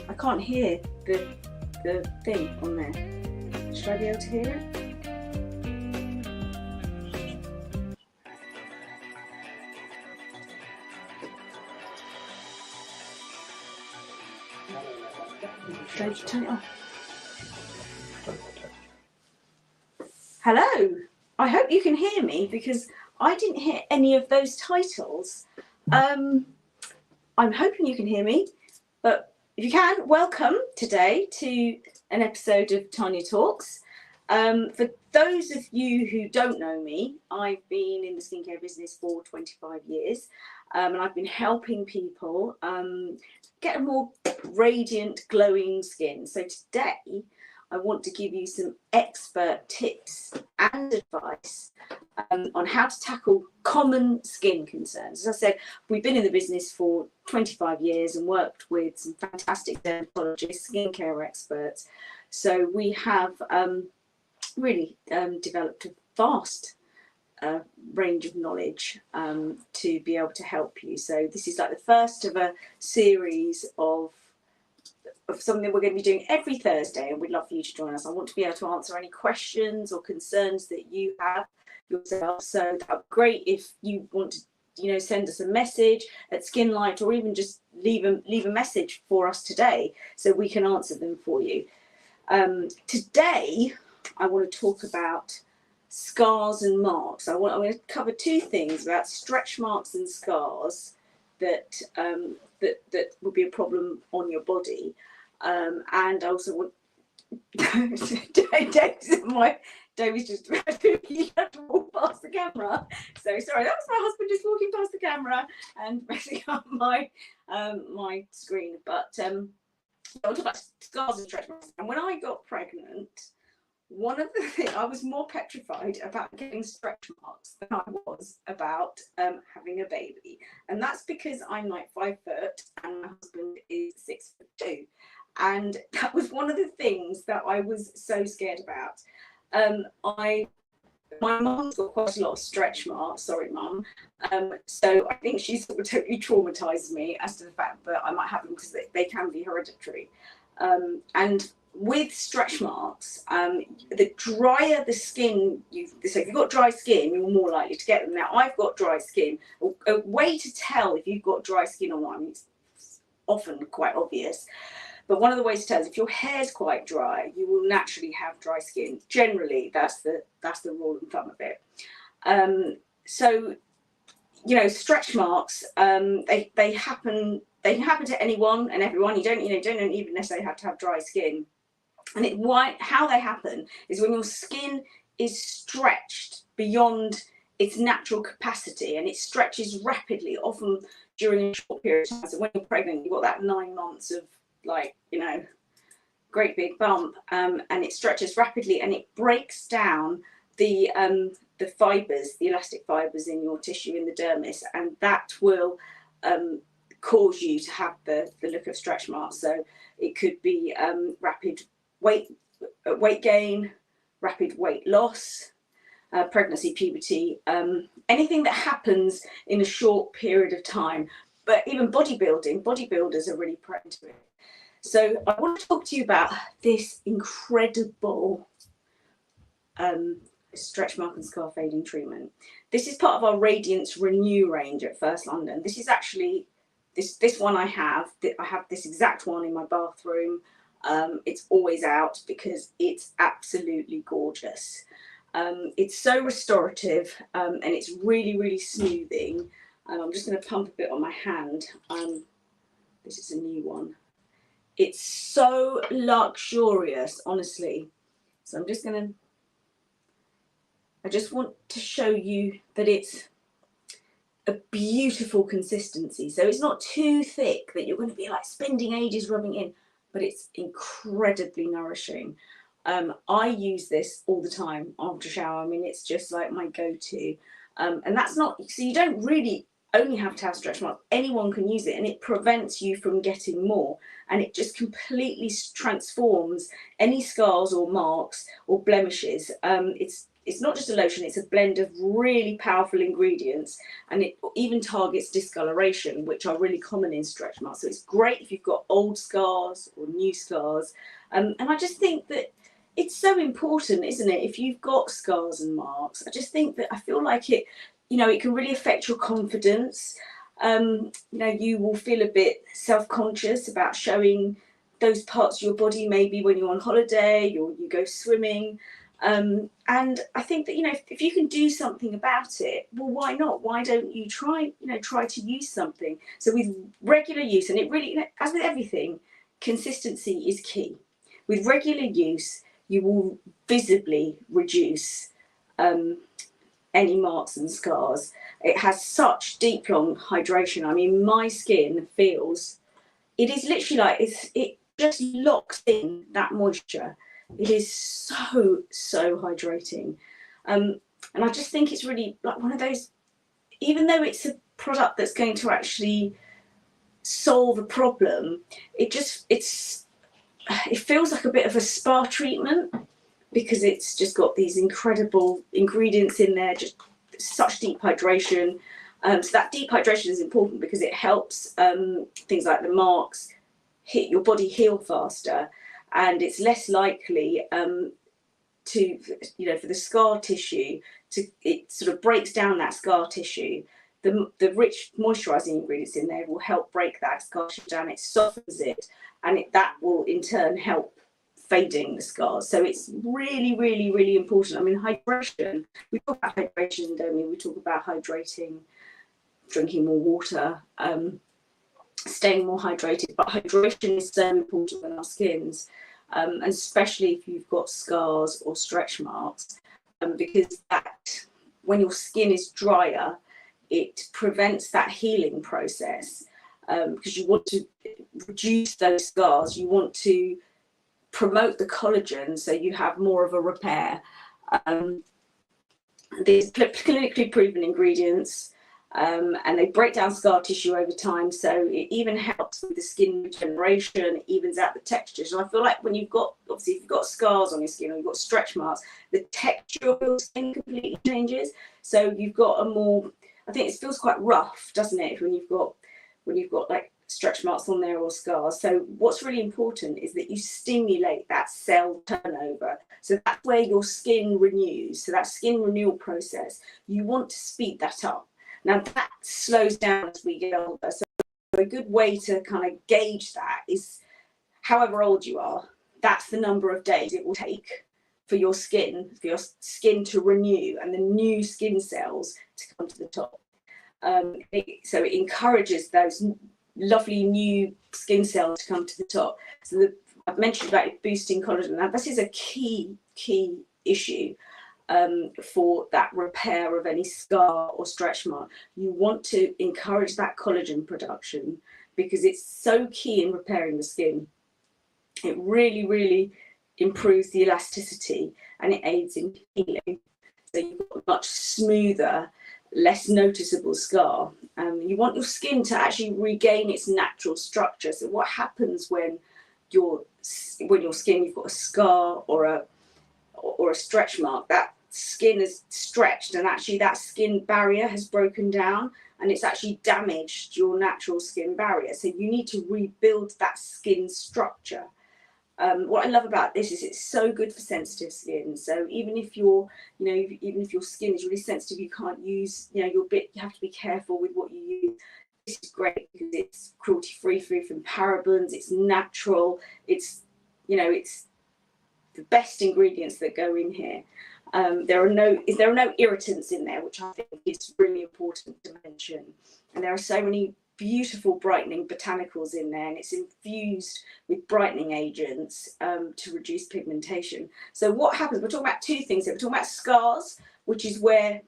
I can't hear the thing on there. Should I be able to hear it? Should I turn it off? Hello, I hope you can hear me because I didn't hear any of those titles. I'm hoping you can hear me, but if you can, welcome today to an episode of Tanya Talks. For those of you who don't know me, I've been in the skincare business for 25 years, and I've been helping people get a more radiant, glowing skin. So today, I want to give you some expert tips and advice on how to tackle common skin concerns. As I said, we've been in the business for 25 years and worked with some fantastic dermatologists, skincare experts. So we have really developed a vast range of knowledge to be able to help you. So this is like the first of a series of something we're going to be doing every Thursday, and we'd love for you to join us. I want to be able to answer any questions or concerns that you have yourself. So that would be great if you want to, send us a message at Skinlight, or even just leave a message for us today so we can answer them for you. Today, I want to talk about scars and marks. I'm going to cover two things about stretch marks and scars that would be a problem on your body. And I also want David's just he had to walk past the camera. So sorry, that was my husband just walking past the camera and messing up my my screen. But I'll talk about scars and stretch marks. And when I got pregnant, one of the things, I was more petrified about getting stretch marks than I was about having a baby. And that's because I'm like 5 foot and my husband is 6'2". And that was one of the things that I was so scared about. My mum's got quite a lot of stretch marks, sorry mum. So I think she's sort of totally traumatized me as to the fact that I might have them because they can be hereditary. And with stretch marks, the drier the skin, so if you've got dry skin, you're more likely to get them. Now, I've got dry skin. A way to tell if you've got dry skin or not, I mean, it's often quite obvious, but one of the ways to tell is if your hair's quite dry, you will naturally have dry skin. Generally, that's the rule of thumb of it. So, stretch marks, they happen. They can happen to anyone and everyone. You don't even necessarily have to have dry skin. And how they happen is when your skin is stretched beyond its natural capacity, and it stretches rapidly, often during a short period of time. So when you're pregnant, you've got that 9 months of great big bump, and it stretches rapidly and it breaks down the fibers, the elastic fibers in your tissue in the dermis, and that will cause you to have the look of stretch marks. So it could be rapid weight gain, rapid weight loss, pregnancy, puberty, anything that happens in a short period of time. But even bodybuilders are really prone to it. So I want to talk to you about this incredible stretch mark and scar fading treatment. This is part of our Radiance Renew range at First London. This is actually this one I have this exact one in my bathroom. It's always out because it's absolutely gorgeous. It's so restorative, and it's really, really smoothing. I'm just going to pump a bit on my hand. This is a new one. It's so luxurious, honestly. So I just want to show you that it's a beautiful consistency. So it's not too thick that you're going to be like spending ages rubbing in, but it's incredibly nourishing. I use this all the time after shower. I mean, it's just like my go-to. And that's not, so you don't really only have to have stretch marks. Anyone can use it, and it prevents you from getting more. And it just completely transforms any scars or marks or blemishes. It's it's not just a lotion, it's a blend of really powerful ingredients, and it even targets discoloration, which are really common in stretch marks. So it's great if you've got old scars or new scars. And I just think that it's so important, isn't it? If you've got scars and marks, I just think that I feel like it, it can really affect your confidence. You will feel a bit self-conscious about showing those parts of your body, maybe when you're on holiday or you go swimming. And I think that, if you can do something about it, well, why not? Why don't you try to use something? So with regular use, and it really, as with everything, consistency is key. With regular use, you will visibly reduce any marks and scars. It has such deep, long hydration. I mean, my skin feels, it is literally like it just locks in that moisture. It is so hydrating. And I just think it's really like one of those, even though it's a product that's going to actually solve a problem, it feels like a bit of a spa treatment, because it's just got these incredible ingredients in there, just such deep hydration. So that deep hydration is important because it helps things like the marks hit your body, heal faster, and it's less likely for the scar tissue it sort of breaks down that scar tissue. The rich moisturising ingredients in there will help break that scar tissue down. It softens it, and that will in turn help fading the scars. So it's really, really, really important. I mean, hydration, we talk about hydration, don't we? We talk about hydrating, drinking more water, staying more hydrated, but hydration is so important in our skins, and especially if you've got scars or stretch marks, because that, when your skin is drier, it prevents that healing process, because you want to reduce those scars, you want to promote the collagen so you have more of a repair. These clinically proven ingredients, and they break down scar tissue over time, so it even helps with the skin regeneration, evens out the texture. So I feel like when you've got, obviously if you've got scars on your skin or you've got stretch marks, the texture of your skin completely changes. So you've got a more, I think it feels quite rough, doesn't it, when you've got like stretch marks on there or scars. So what's really important is that you stimulate that cell turnover. So that's where your skin renews. So that skin renewal process, you want to speed that up. Now that slows down as we get older. So a good way to kind of gauge that is, however old you are, that's the number of days it will take for your skin to renew and the new skin cells to come to the top. So it encourages those lovely new skin cells to come to the top. So I've mentioned about boosting collagen. Now this is a key issue for that repair of any scar or stretch mark. You want to encourage that collagen production because it's so key in repairing the skin. It really, really improves the elasticity and it aids in healing. So you've got a much smoother, less noticeable scar. You want your skin to actually regain its natural structure. So what happens when your skin, you've got a scar or a stretch mark, that skin is stretched and actually that skin barrier has broken down and it's actually damaged your natural skin barrier. So you need to rebuild that skin structure. What I love about this is it's so good for sensitive skin. So even if your skin is really sensitive, you can't use, you have to be careful with what you use. This is great because it's cruelty-free, free from parabens, it's natural, it's the best ingredients that go in here. There are no irritants in there, which I think is really important to mention. And there are so many beautiful brightening botanicals in there, and it's infused with brightening agents to reduce pigmentation. So what happens, we're talking about two things here. We're talking about scars, which is where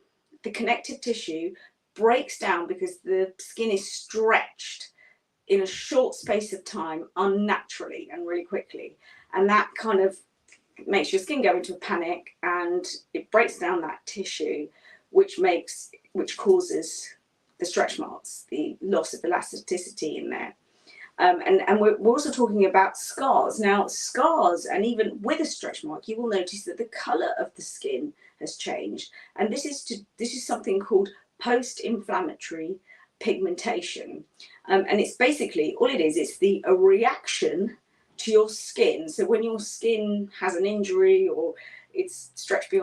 the connective tissue breaks down because the skin is stretched in a short space of time unnaturally and really quickly, and that kind of makes your skin go into a panic and it breaks down that tissue, which causes the stretch marks, the loss of elasticity in there. And we're also talking about scars. Now, scars, and even with a stretch mark, you will notice that the colour of the skin has changed, and this is something called post-inflammatory pigmentation, and it's basically all it is. It's a reaction to your skin. So when your skin has an injury or it's stretched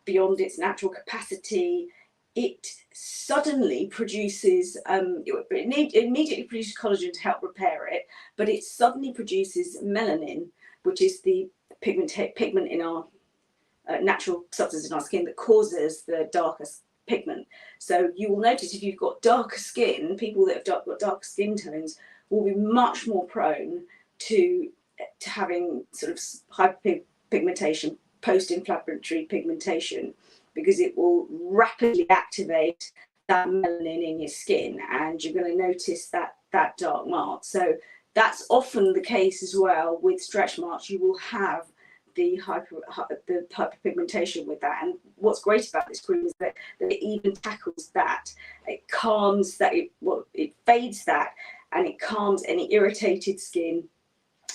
beyond its natural capacity, it suddenly produces it immediately produces collagen to help repair it, but it suddenly produces melanin, which is the pigment in our natural substance in our skin that causes the darkest pigment. So you will notice if you've got darker skin, people that have got darker skin tones will be much more prone to having sort of hyperpigmentation, post-inflammatory pigmentation, because it will rapidly activate that melanin in your skin, and you're going to notice that dark mark. So that's often the case as well with stretch marks. You will have the hyperpigmentation with that, and what's great about this cream is that it even tackles that. It calms that, it fades that, and it calms any irritated skin.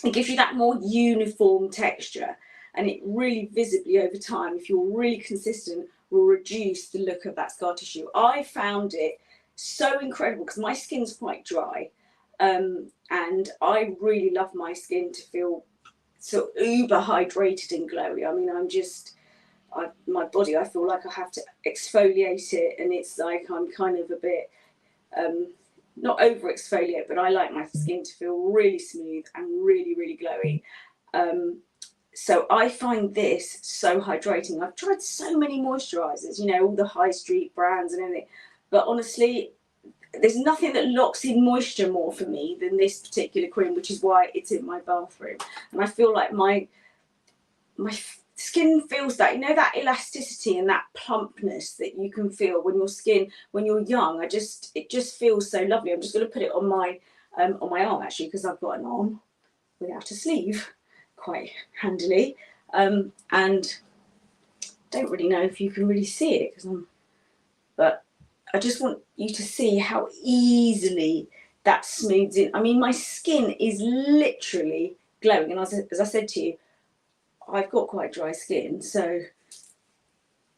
It gives you that more uniform texture, and it really visibly over time, if you're really consistent, will reduce the look of that scar tissue. I found it so incredible because my skin's quite dry, and I really love my skin to feel so uber hydrated and glowy. I mean, my body, I feel like I have to exfoliate it, and it's like I'm kind of a bit not over exfoliate, but I like my skin to feel really smooth and really, really glowy. So I find this so hydrating. I've tried so many moisturizers, all the high street brands and everything, but honestly, there's nothing that locks in moisture more for me than this particular cream, which is why it's in my bathroom. And I feel like my skin feels that, that elasticity and that plumpness that you can feel when you're young. It just feels so lovely. I'm just going to put it on my arm, actually, because I've got an arm without a sleeve, quite handily, and don't really know if you can really see it, but I just want you to see how easily that smooths in. I mean, my skin is literally glowing, and as I said to you, I've got quite dry skin, so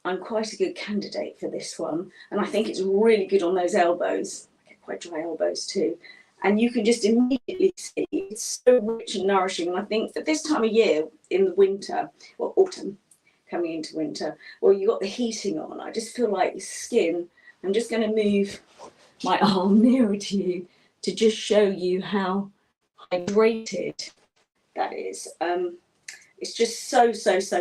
I'm quite a good candidate for this one. And I think it's really good on those elbows. I get quite dry elbows too. And you can just immediately see it's so rich and nourishing. And I think at this time of year, in the winter, or autumn, coming into winter, well, you got the heating on. I just feel like your skin, I'm just going to move my arm nearer to you to just show you how hydrated that is. It's just so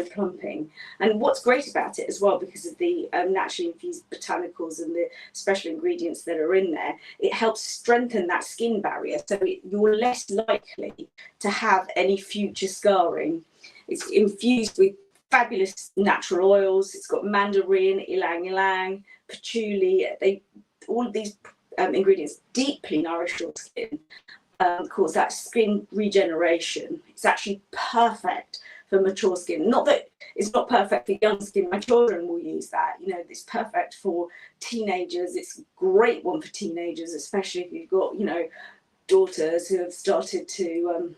plumping. And what's great about it as well, because of the naturally infused botanicals and the special ingredients that are in there, it helps strengthen that skin barrier, so you're less likely to have any future scarring. It's infused with fabulous natural oils. It's got mandarin, ylang ylang, patchouli. All of these ingredients deeply nourish your skin, cause that skin regeneration. It's actually perfect for mature skin. Not that it's not perfect for young skin. My children will use that. It's perfect for teenagers. It's a great one for teenagers, especially if you've got, daughters who have started to,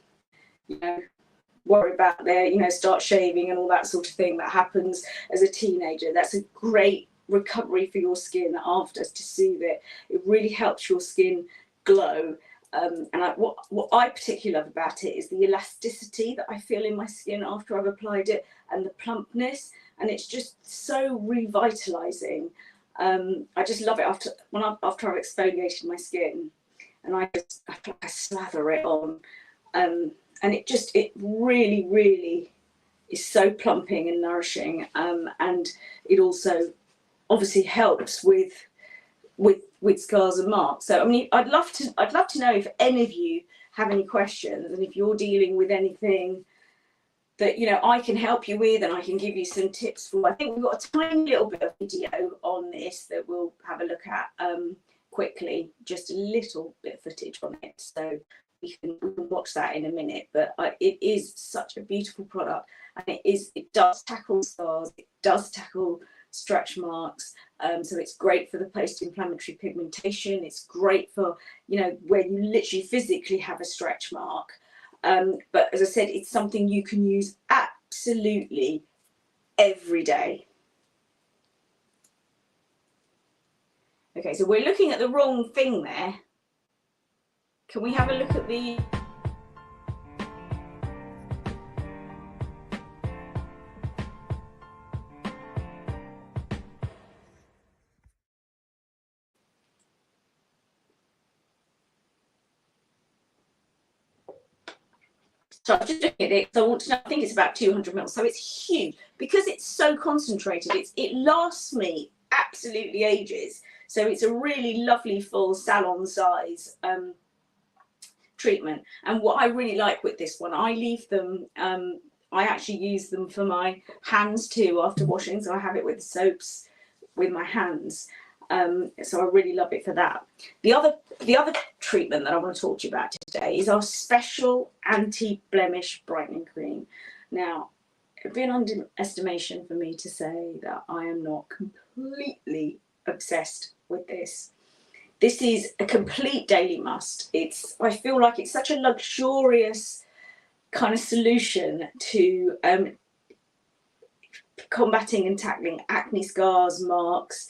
worry about their, start shaving and all that sort of thing that happens as a teenager. That's a great recovery for your skin after, to soothe it. It really helps your skin glow. And what I particularly love about it is the elasticity that I feel in my skin after I've applied it, and the plumpness, and it's just so revitalizing. I just love it after I've exfoliated my skin, and I slather it on, and it really, really is so plumping and nourishing, and it also obviously helps with scars and marks. So I mean, I'd love to know if any of you have any questions, and if you're dealing with anything that I can help you with, and I can give you some tips for. I think we've got a tiny little bit of video on this that we'll have a look at quickly, just a little bit of footage on it, so we can watch that in a minute. But it is such a beautiful product, and it does tackle scars, it does tackle stretch marks, so it's great for the post-inflammatory pigmentation. It's great for where you literally physically have a stretch mark, but as I said, it's something you can use absolutely every day. Okay, so we're looking at the wrong thing there. Can we have a look at the... So I'm just looking at it because I want to know, I think it's about 200 ml, so it's huge. Because it's so concentrated, it lasts me absolutely ages. So it's a really lovely full salon size treatment. And what I really like with this one, I leave them, I actually use them for my hands too after washing, so I have it with soaps with my hands. So I really love it for that. The other treatment that I want to talk to you about today is our special anti-blemish brightening cream. Now, it'd be an underestimation for me to say that I am not completely obsessed with this. This is a complete daily must. I feel like it's such a luxurious kind of solution to combating and tackling acne scars, marks,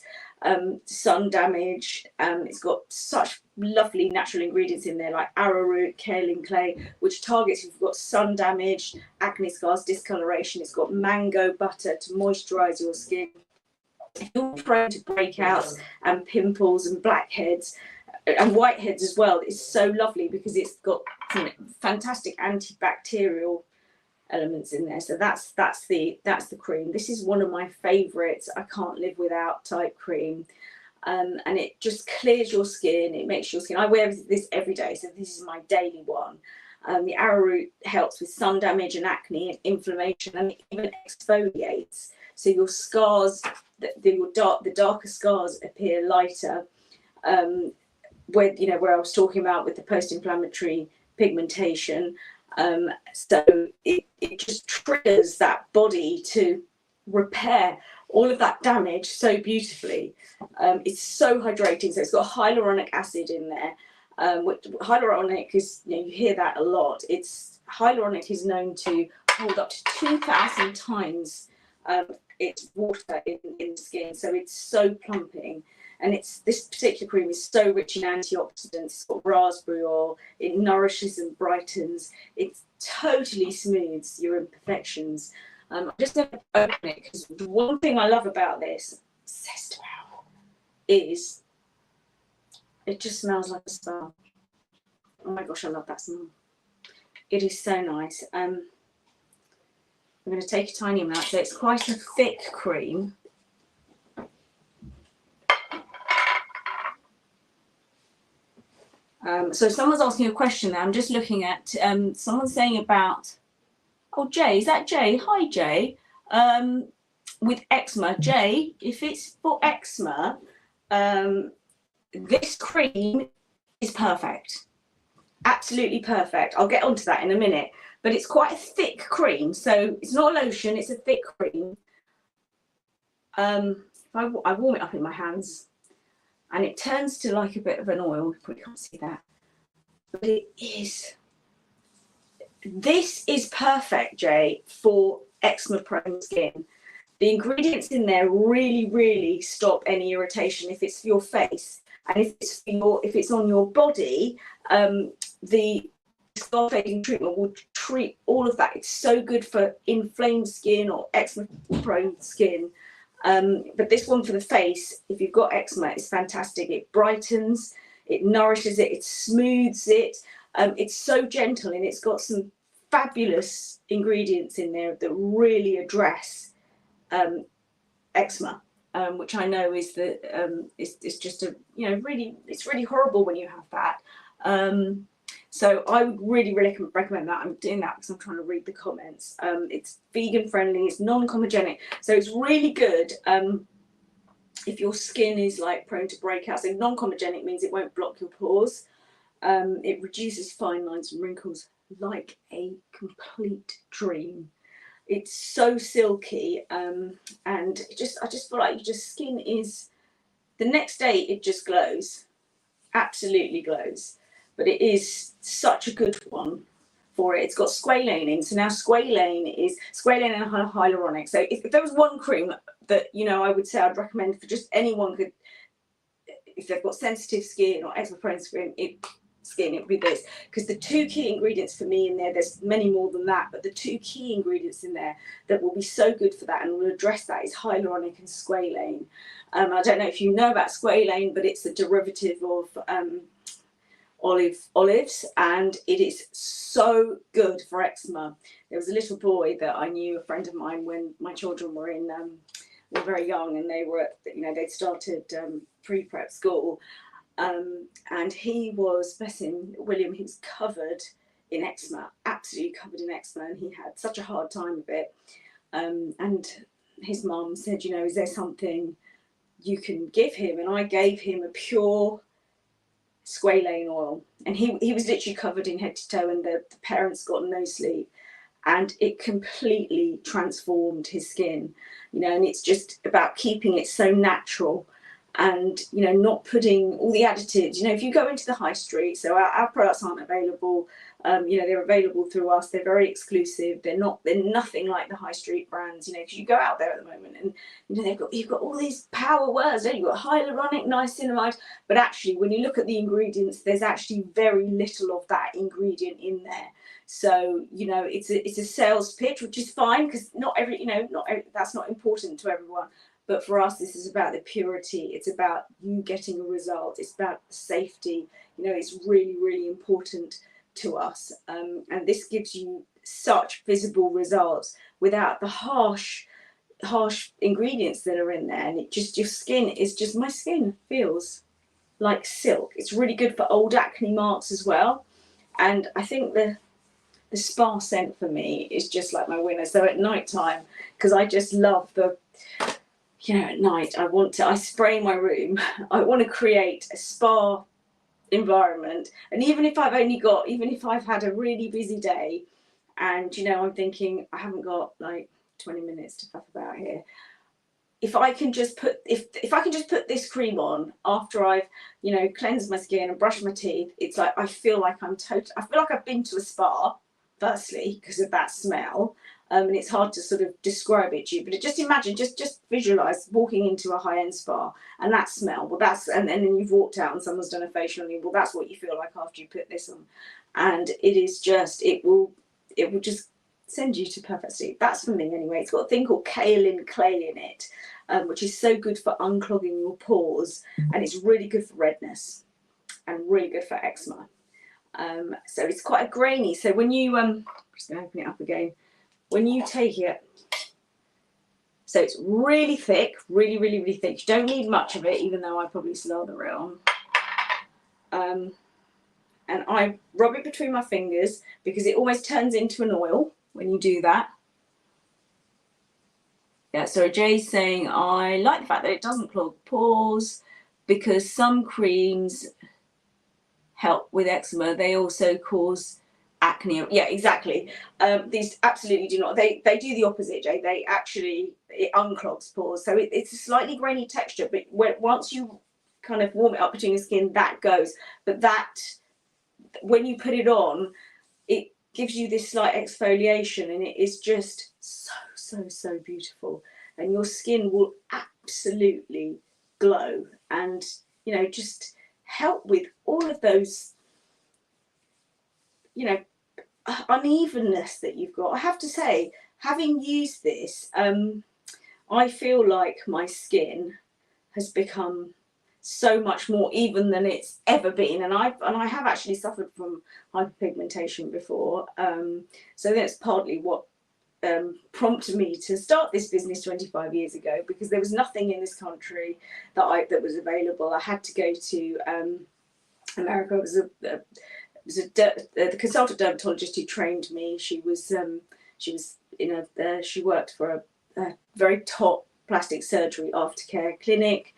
sun damage. It's got such lovely natural ingredients in there like arrowroot, kaolin clay, which targets if you've got sun damage, acne scars, discoloration. It's got mango butter to moisturize your skin. If you're prone to breakouts and pimples and blackheads and whiteheads as well, it's so lovely because it's got fantastic antibacterial elements in there. So that's the cream. This is one of my favorites. I can't live without type cream. And it just clears your skin. It makes your skin, I wear this every day, so this is my daily one. The arrowroot helps with sun damage and acne and inflammation, and it even exfoliates. So your scars, the darker scars appear lighter. Where I was talking about with the post-inflammatory pigmentation. So it just triggers that body to repair all of that damage so beautifully. It's so hydrating. So it's got hyaluronic acid in there. Hyaluronic is, you hear that a lot. Hyaluronic is known to hold up to 2,000 times its water in the skin. So it's so plumping. And this particular cream is so rich in antioxidants. It's got raspberry oil. It nourishes and brightens. It totally smooths your imperfections. I'm just going to open it because the one thing I love about this, obsessed about, is it just smells like a spa. Oh my gosh, I love that smell. It is so nice. I'm going to take a tiny amount. So it's quite a thick cream. So someone's asking a question there. I'm just looking at someone's saying about, oh, Jay, is that Jay? Hi, Jay. With eczema, Jay, if it's for eczema, this cream is perfect. Absolutely perfect. I'll get onto that in a minute. But it's quite a thick cream. So it's not a lotion, it's a thick cream. I warm it up in my hands. And it turns to like a bit of an oil. You probably can't see that. But this is perfect, Jay, for eczema-prone skin. The ingredients in there really, really stop any irritation if it's for your face. And if it's on your body, the scar fading treatment will treat all of that. It's so good for inflamed skin or eczema-prone skin. But this one for the face, if you've got eczema, it's fantastic. It brightens, it nourishes it, it smooths it. It's so gentle, and it's got some fabulous ingredients in there that really address eczema, which I know is it's just it's really horrible when you have that. So I would really recommend that. I'm doing that because I'm trying to read the comments. It's vegan friendly, it's non-comedogenic, so it's really good if your skin is like prone to breakouts. And non-comedogenic means it won't block your pores. It reduces fine lines and wrinkles like a complete dream. It's so silky, and I just feel like your skin is, the next day it just glows, absolutely glows. But it is such a good one for it. It's got squalane in. So now squalane and hyaluronic. So if there was one cream that I would say I'd recommend for just anyone if they've got sensitive skin or eczema prone skin, it would be this. Because the two key ingredients for me in there, there's many more than that, but the two key ingredients in there that will be so good for that and will address that is hyaluronic and squalane. I don't know if you know about squalane, but it's a derivative of olives, and it is so good for eczema. There was a little boy that I knew, a friend of mine, when my children were very young, and they were, they'd started pre-prep school, and he was, bless him, William, he was covered in eczema, absolutely covered in eczema, and he had such a hard time with it. And his mum said, is there something you can give him? And I gave him a pure squalane oil, and he was literally covered in head to toe, and the parents got no sleep, and it completely transformed his skin, and it's just about keeping it so natural, and not putting all the additives. If you go into the high street, so our products aren't available, they're available through us, they're very exclusive, they're nothing like the high street brands, because you go out there at the moment and you've got all these power words, you've got hyaluronic, niacinamide, but actually when you look at the ingredients, there's actually very little of that ingredient in there. So it's a sales pitch, which is fine, because not every that's not important to everyone. But for us, this is about the purity. It's about you getting a result. It's about safety. It's really, really important to us. And this gives you such visible results without the harsh ingredients that are in there. And your skin is just, my skin feels like silk. It's really good for old acne marks as well. And I think the spa scent for me is just like my winner. So at night time, because I just love at night, I spray my room. I want to create a spa environment. And even if I've had a really busy day, and I'm thinking I haven't got like 20 minutes to faff about here, if I can just put this cream on after I've cleansed my skin and brushed my teeth, it's like I feel like I've been to a spa, firstly because of that smell. And it's hard to sort of describe it to you, but just imagine, just visualize walking into a high-end spa and that smell. Well, and then you've walked out and someone's done a facial on you. Well, that's what you feel like after you put this on, and it will just send you to perfect sleep. That's for me anyway. It's got a thing called kaolin clay in it, which is so good for unclogging your pores, and it's really good for redness and really good for eczema. So it's quite a grainy. So when you I'm just going to open it up again. When you take it, so it's really thick, really, really, really thick. You don't need much of it, even though I probably slather it on. And I rub it between my fingers because it almost turns into an oil when you do that. Yeah, so Jay's saying, I like the fact that it doesn't clog pores, because some creams help with eczema. They also cause acne. Yeah, exactly. These absolutely do not. They do the opposite, Jay. It unclogs pores. So it's a slightly grainy texture, but once you kind of warm it up between your skin, that goes. But that, when you put it on, it gives you this slight exfoliation, and it is just so beautiful. And your skin will absolutely glow, and just help with all of those unevenness that you've got. I have to say, having used this, I feel like my skin has become so much more even than it's ever been, and I have actually suffered from hyperpigmentation before, so that's partly what prompted me to start this business 25 years ago, because there was nothing in this country that was available. I had to go to America. It was the consultant dermatologist who trained me. She worked for a very top plastic surgery aftercare clinic,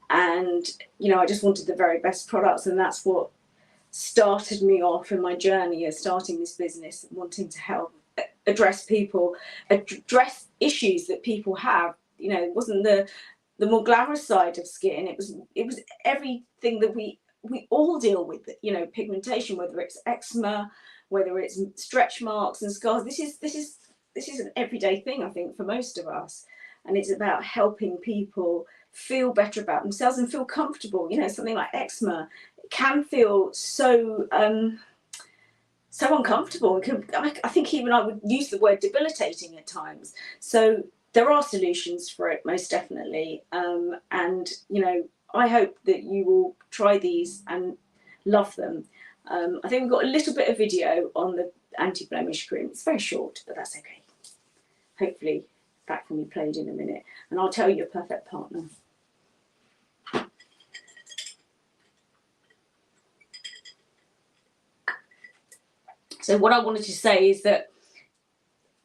and I just wanted the very best products, and that's what started me off in my journey of starting this business, wanting to help address issues that people have. It wasn't the more glamorous side of skin. It was everything that we all deal with, pigmentation, whether it's eczema, whether it's stretch marks and scars. This is an everyday thing, I think, for most of us, and it's about helping people feel better about themselves and feel comfortable. You know, something like eczema can feel so so uncomfortable. I think even I would use the word debilitating at times. So there are solutions for it, most definitely. And, you know, I hope that you will try these and love them. I think we've got a little bit of video on the anti-blemish cream. It's very short, but that's okay. Hopefully that can be played in a minute. And I'll tell you your perfect partner. So what I wanted to say is that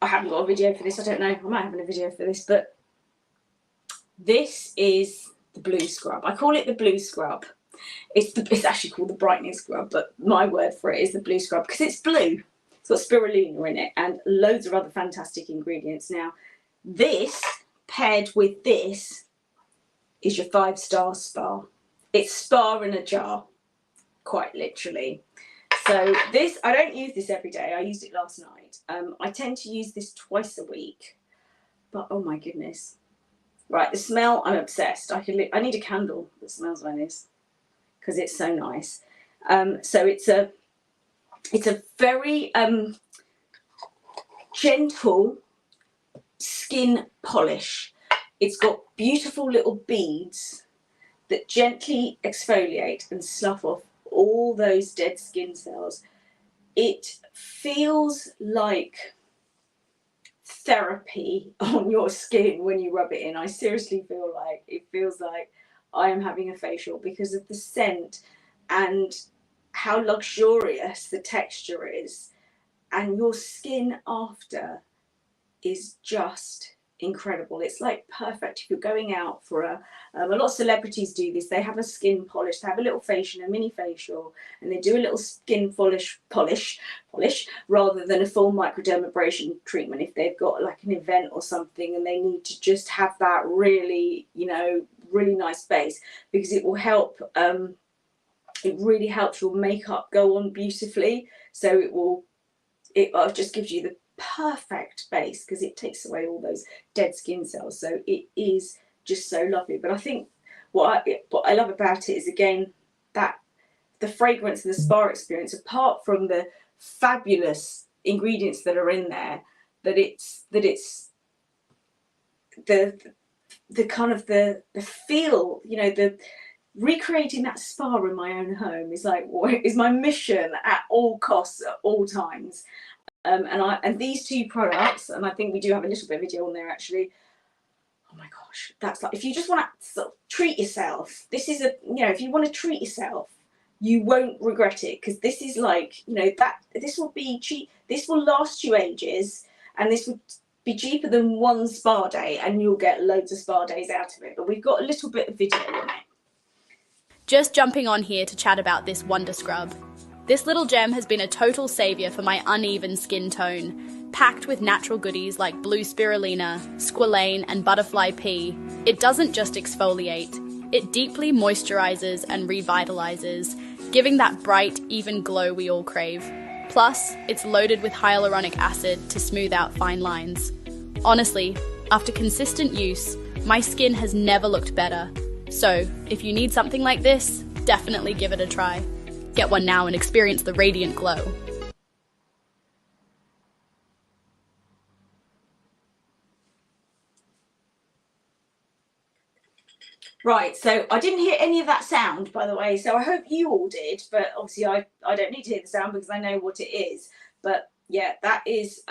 I haven't got a video for this. I don't know. I might have a video for this, but this is the blue scrub. I call it the blue scrub. It's actually called the brightening scrub, but my word for it is the blue scrub because it's blue. It's got spirulina in it and loads of other fantastic ingredients. Now, this paired with this is your 5-star spa. It's spa in a jar, quite literally. So this, I don't use this every day. I used it last night. I tend to use this twice a week, but oh my goodness. Right, the smell, I'm obsessed. I need a candle that smells like this because it's so nice. So it's a very gentle skin polish. It's got beautiful little beads that gently exfoliate and slough off all those dead skin cells. It feels like therapy on your skin when you rub it in. I seriously feel like it feels like I am having a facial because of the scent and how luxurious the texture is, and your skin after is just incredible. It's like perfect if you're going out for a lot of celebrities do this. They have a skin polish, they have a little facial, a mini facial, and they do a little skin polish rather than a full microdermabrasion treatment if they've got like an event or something and they need to just have that really, you know, really nice base, because it will help. It really helps your makeup go on beautifully. So it just gives you the perfect base because it takes away all those dead skin cells. So it is just so lovely. But I think what I love about it is, again, that the fragrance and the spa experience, apart from the fabulous ingredients that are in there, that it's the kind of the feel, you know, the recreating that spa in my own home is like is my mission at all costs, at all times. And these two products, and I think we do have a little bit of video on there actually. Oh my gosh, that's like, if you just want to sort of treat yourself, this is a, you know, if you want to treat yourself, you won't regret it, because this is like, you know, that this will be cheap, this will last you ages, and this would be cheaper than one spa day, and you'll get loads of spa days out of it. But we've got a little bit of video on it. Just jumping on here to chat about this wonder scrub. This little gem has been a total saviour for my uneven skin tone. Packed with natural goodies like blue spirulina, squalane and butterfly pea, it doesn't just exfoliate, it deeply moisturises and revitalises, giving that bright, even glow we all crave. Plus, it's loaded with hyaluronic acid to smooth out fine lines. Honestly, after consistent use, my skin has never looked better. So, if you need something like this, definitely give it a try. Get one now and experience the radiant glow. Right, so I didn't hear any of that sound, by the way, so I hope you all did, but obviously I don't need to hear the sound because I know what it is. But yeah, that is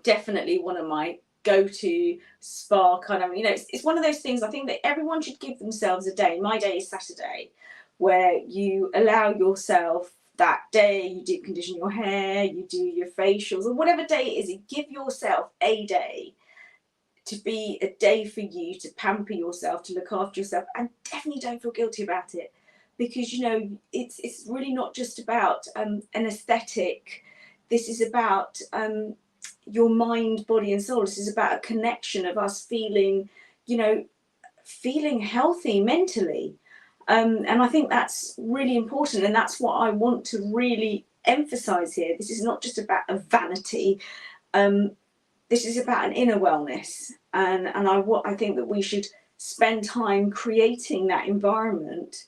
definitely one of my go-to spa kind of, you know, it's one of those things I think that everyone should give themselves a day. My day is Saturday, where you allow yourself that day, you deep condition your hair, you do your facials, or whatever day it is, you give yourself a day to be a day for you to pamper yourself, to look after yourself, and definitely don't feel guilty about it, because, you know, it's really not just about an aesthetic. This is about your mind, body and soul. This is about a connection of us feeling, you know, feeling healthy mentally. And I think that's really important, and that's what I want to really emphasize here. This is not just about a vanity. This is about an inner wellness, and I think that we should spend time creating that environment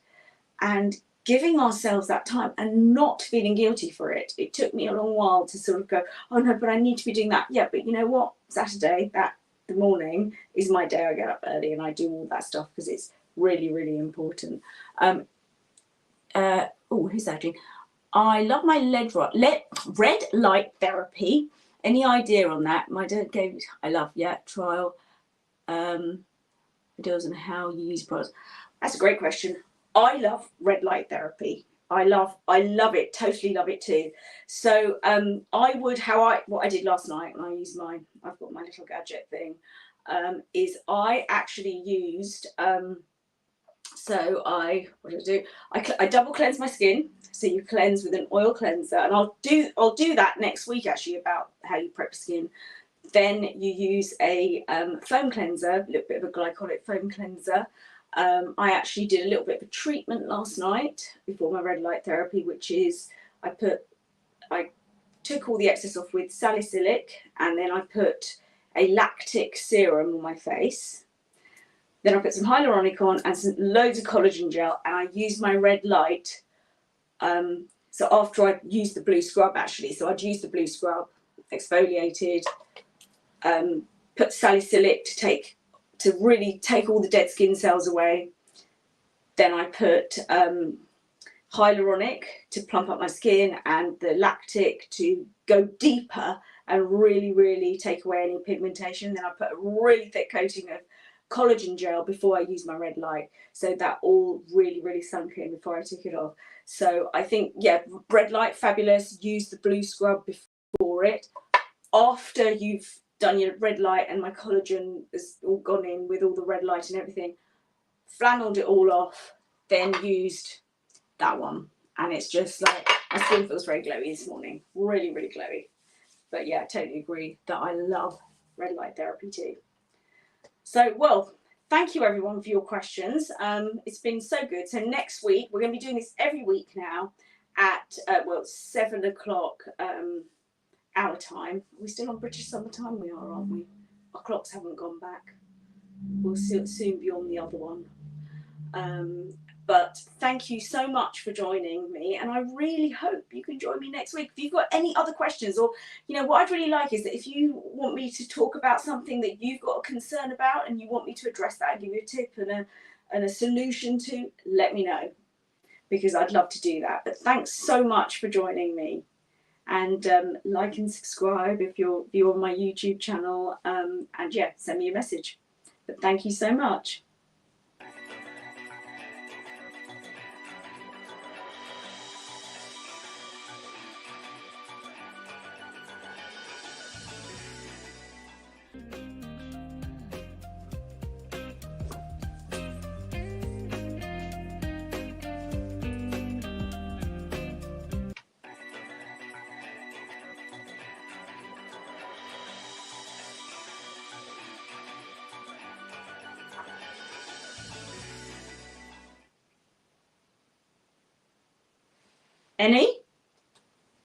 and giving ourselves that time and not feeling guilty for it. It took me a long while to sort of go, oh no, but I need to be doing that. Yeah, but you know what? Saturday, the morning is my day. I get up early and I do all that stuff because it's really, really important. Who's that doing? I love my red light therapy. Any idea on that? My dad gave, I love, trial videos on how you use products. That's a great question. I love red light therapy. I love it, totally love it too. So what I did last night, and I've got my little gadget thing, is I actually used, what did I do? I double cleanse my skin. So you cleanse with an oil cleanser, and I'll do that next week actually about how you prep skin. Then you use a foam cleanser, a little bit of a glycolic foam cleanser. I actually did a little bit of a treatment last night before my red light therapy, which is I took all the excess off with salicylic, and then I put a lactic serum on my face. Then I put some hyaluronic on and loads of collagen gel, and I used my red light. So after I used the blue scrub, actually, so I'd used the blue scrub, exfoliated, put salicylic to really take all the dead skin cells away. Then I put hyaluronic to plump up my skin, and the lactic to go deeper and really, really take away any pigmentation. Then I put a really thick coating of collagen gel before I use my red light, so that all really, really sunk in before I took it off. So I think, red light, fabulous. Use the blue scrub before it. After you've done your red light and my collagen has all gone in with all the red light and everything, flannelled it all off, then used that one, and it's just like my skin feels very glowy this morning, really, really glowy. But yeah, I totally agree that I love red light therapy too. So, well, thank you everyone for your questions. It's been so good. So next week, we're going to be doing this every week now at 7 o'clock our time. Are we still on British Summer Time? We are, aren't we? Our clocks haven't gone back. We'll soon be on the other one. But thank you so much for joining me, and I really hope you can join me next week. If you've got any other questions, or what I'd really like is that if you want me to talk about something that you've got a concern about and you want me to address that and give you a tip and a solution to, let me know, because I'd love to do that. But thanks so much for joining me, and like and subscribe if you're on my YouTube channel, and send me a message. But thank you so much. Any?